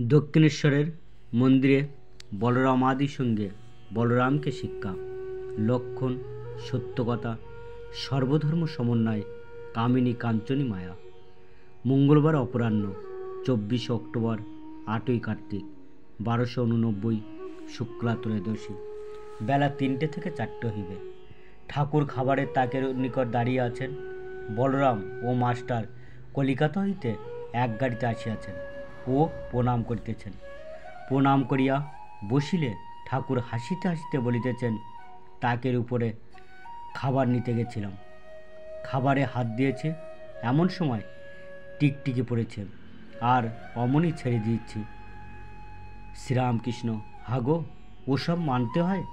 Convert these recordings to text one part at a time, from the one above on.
দক্ষিণেশ্বরের মন্দিরে বলরাম আদির সঙ্গে বলরামকে শিক্ষা, লক্ষণ, সত্যকথা, সর্বধর্ম সমন্বয়, কামিনী কাঞ্চনী মায়া। মঙ্গলবার অপরাহ্ন 24 অক্টোবর 8ই কার্তিক 1289 শুক্লা ত্রয়োদশী, বেলা 3টে থেকে 4টে হইবে। ঠাকুর খাবারের তাকের নিকট দাঁড়িয়ে আছেন। বলরাম ও মাস্টার কলিকাতা হইতে এক গাড়িতে আসিয়াছেন ও প্রণাম করিতেছেন। প্রণাম করিয়া বসিলে ঠাকুর হাসিতে হাসিতে বলিতেছেন, তাকের উপরে খাবার নিতে গেছিলাম, খাবারে হাত দিয়েছে, এমন সময় টিকটিকি পড়েছে আর অমনি ছেড়ে দিয়েছি। শ্রীরামকৃষ্ণ: হাগো, ওসব মানতে হয়?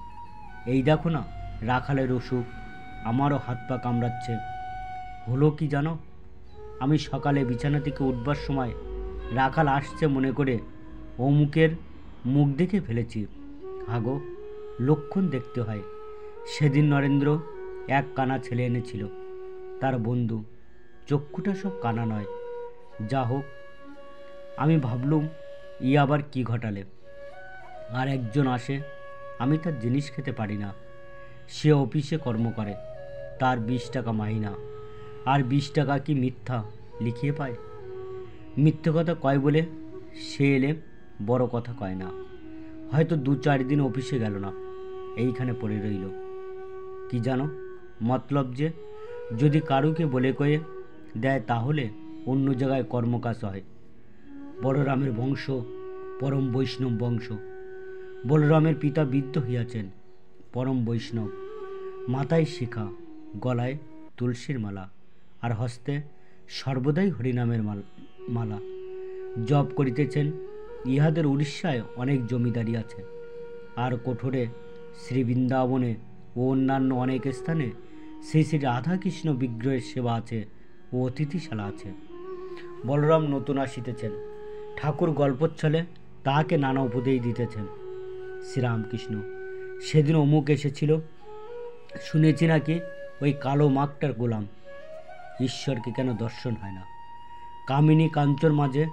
এই দেখো না, রাখালের অসুখ, আমারও হাত পা কামড়াচ্ছে। হলো কি জানো, আমি সকালে বিছানা থেকে উঠবার সময় রাখাল আসছে মনে করে অমুকের মুখ দেখে ফেলেছি। হাগো, লক্ষণ দেখতে হয়। সেদিন নরেন্দ্র এক কানা ছেলে এনেছিল, তার বন্ধু। চক্ষুটা সব কানা নয়। যা হোক, আমি ভাবলুম ই আবার কি ঘটালে। আর একজন আসে, আমি তার জিনিস খেতে পারি না। সে অফিসে কর্ম করে, তার 20 টাকা মাইনা। আর 20 টাকা কি মিথ্যা লিখিয়ে পায়? মিথ্যে কথা কয় বলে সে এলে বড় কথা কয় না। হয়তো 2-4 দিন অফিসে গেল না, এইখানে পড়ে রইল। কি জানো, মতলব যে যদি কারুকে বলে কয়ে দেয় তাহলে অন্য জায়গায় কর্মকাজ হয়। বলরামের বংশ পরম বৈষ্ণব বংশ। বলরামের পিতা বৃদ্ধ হইয়াছেন, পরম বৈষ্ণব। মাথায় শিখা, গলায় তুলসীর মালা, আর হস্তে সর্বদাই হরিনামের মালা জপ করিতেছেন। ইহাদের উড়িষ্যায় অনেক জমিদারি আছে, আর কোঠরে শ্রী বৃন্দাবনে ও অন্যান্য অনেক স্থানে শ্রী শ্রী রাধাকৃষ্ণ বিগ্রহের সেবা আছে ও অতিথিশালা আছে। বলরাম নতুন আসিতেছেন, ঠাকুর গল্পচ্ছলে তাহাকে নানা উপদেশ দিতেছেন। শ্রীরামকৃষ্ণ: সেদিন অমুক এসেছিল, শুনেছি নাকি ওই কালো মাগটার গোলাম। ঈশ্বরকে কেন দর্শন হয় না? কামিনী কাঞ্চন মাঝে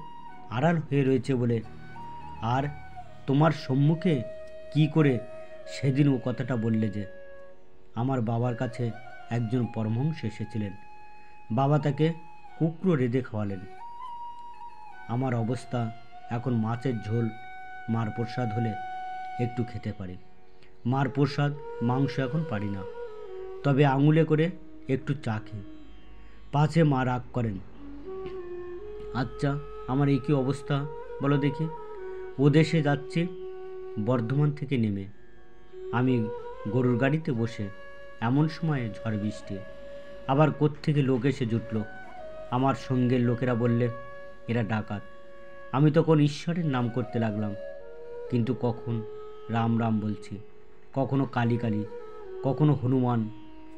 আড়াল হয়ে রয়েছে বলে। আর তোমার সম্মুখে কি করে সেদিন ও কথাটা বললে যে? আমার বাবার কাছে একজন পরমহংস এসেছিলেন, বাবা তাকে কুকরো রেঁধে খাওয়ালেন। আমার অবস্থা এখন মাছের ঝোল, মার প্রসাদ হলে একটু খেতে পারি। মার প্রসাদ মাংস এখন পারি না, তবে আঙুলে করে একটু চা খেয়ে। পাছে মা রাগ করেন। আচ্ছা, আমার এই কি অবস্থা বলো দেখি। ও দেশে যাচ্ছি বর্ধমান থেকে নেমে, আমি গরুর গাড়িতে বসে, এমন সময়ে ঝড় বৃষ্টি, আবার কোত্থেকে লোক এসে জুটল। আমার সঙ্গের লোকেরা বললে এরা ডাকাত। আমি তখন ঈশ্বরের নাম করতে লাগলাম, কিন্তু কখন রাম রাম বলছি, কখনো কালী কালী, কখনো হনুমান,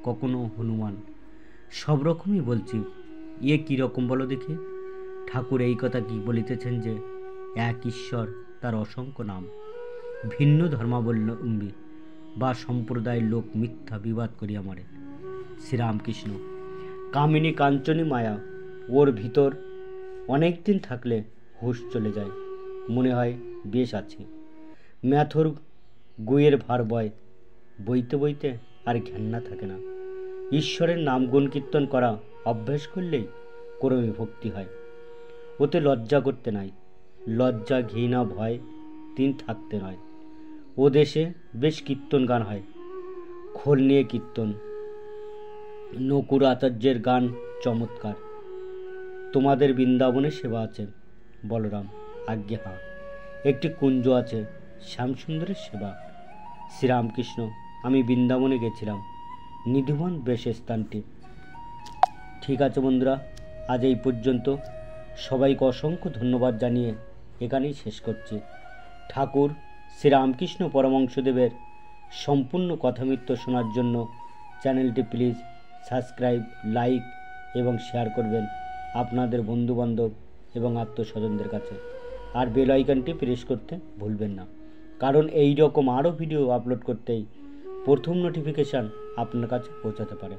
কখনো হনুমান, সব রকমই বলছি। ইয়ে কীরকম বলো দেখি? ঠাকুর এই কথা কি বলিতেছেন যে এক ঈশ্বর, তার অসংখ্য নাম। ভিন্ন ধর্মাবলম্বী বা সম্প্রদায়ের লোক মিথ্যা বিবাদ করিয়া মরে। শ্রীরামকৃষ্ণ: কামিনী কাঞ্চনী মায়া, ওর ভিতর অনেক দিন থাকলে হুঁশ চলে যায়, মনে হয় বেশ আছে। ম্যাথর গুয়ের ভার বয়, বইতে বইতে আর ঘেন্না থাকে না। ঈশ্বরের নাম গুণ কীর্তন করা অভ্যাস করলেই ক্রমে ভক্তি হয়। ওতে লজ্জা করতে নাই, লজ্জা ঘৃণা ভয় তিন থাকতে নয়। ও দেশে বেশ কীর্তন গান হয়, খোল নিয়ে কীর্তন। নকুর আচার্যের গান চমৎকার। তোমাদের বৃন্দাবনে সেবা আছে? বলরাম: আজ্ঞে হাঁ, একটি কুঞ্জ আছে, শ্যামসুন্দরের সেবা। শ্রীরামকৃষ্ণ: আমি বৃন্দাবনে গেছিলাম, নিধিবান বেশ স্থানটি। ঠিক আছে বন্ধুরা, আজ এই পর্যন্ত। সবাইকে অসংখ্য ধন্যবাদ জানিয়ে এখানেই শেষ করছি। ঠাকুর শ্রীরামকৃষ্ণ পরমহংসদেবের সম্পূর্ণ কথামৃত্য শোনার জন্য চ্যানেলটি প্লিজ সাবস্ক্রাইব, লাইক এবং শেয়ার করবেন আপনাদের বন্ধুবান্ধব এবং আত্মস্বজনদের কাছে। আর বেল আইকনটি প্রেস করতে ভুলবেন না, কারণ এই রকম আরও ভিডিও আপলোড করতেই প্রথম নোটিফিকেশান আপনার কাছে পৌঁছাতে পারে।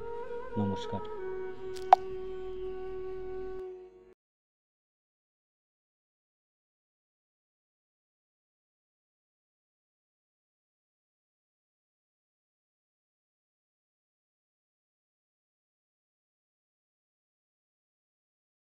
নমস্কার।